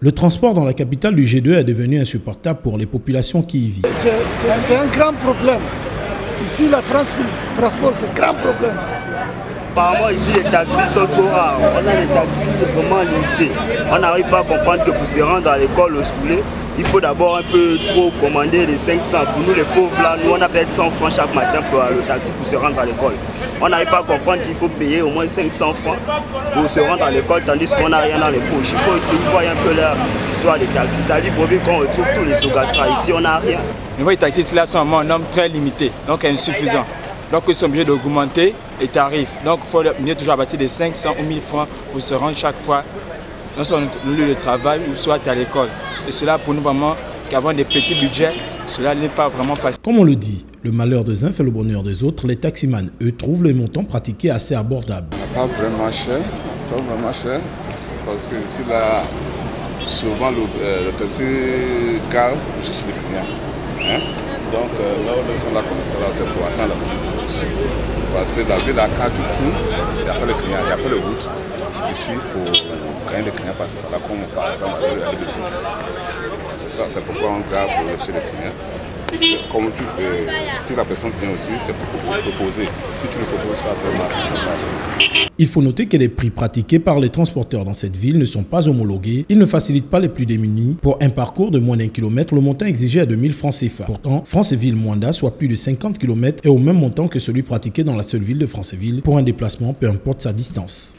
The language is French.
Le transport dans la capitale du G2 est devenu insupportable pour les populations qui y vivent. C'est un grand problème. Ici, la France, le transport, c'est un grand problème. Apparemment, ici, les taxis sont trop rares. On a des taxis vraiment limités. On n'arrive pas à comprendre que pour se rendre à l'école, au scolaire, il faut d'abord un peu trop commander les 500. Pour nous, les pauvres, là, nous, on a payé 100 francs chaque matin pour le taxi pour se rendre à l'école. On n'arrive pas à comprendre qu'il faut payer au moins 500 francs pour se rendre à l'école, tandis qu'on n'a rien dans les poches. Il faut voir un peu l'histoire des taxis. Ça dit pour qu'on retrouve tous les Sogatra. Ici, on n'a rien. Les voies taxis là sont en nombre très limité, donc insuffisant. Donc ils sont obligés d'augmenter les tarifs. Donc il faut mieux toujours à partir de 500 ou 1000 francs pour se rendre chaque fois dans son lieu de travail ou soit à l'école. Et cela pour nous vraiment qu'avant des petits budgets, cela n'est pas vraiment facile. Comme on le dit, le malheur des uns fait le bonheur des autres. Les taximans, eux, trouvent les montants pratiqués assez abordables. Pas vraiment cher, parce que ici là, souvent le taxi gare pour chercher les clients. Donc là où ils sont là comme ça, c'est pour attendre la route. Parce que la ville a carte du tout, il n'y a pas de clients, il n'y a pas de route ici pour gagner les clients passer par là, comme par exemple à l'habitude. C'est ça, c'est pourquoi on garde pour chercher les clients. Comme si la personne vient aussi, c'est pour proposer. Si tu ne proposes pas vraiment, il faut noter que les prix pratiqués par les transporteurs dans cette ville ne sont pas homologués. Ils ne facilitent pas les plus démunis. Pour un parcours de moins d'1 kilomètre, le montant exigé est de 1000 francs CFA. Pourtant, Franceville-Moanda, soit plus de 50 km, est au même montant que celui pratiqué dans la seule ville de Franceville pour un déplacement, peu importe sa distance.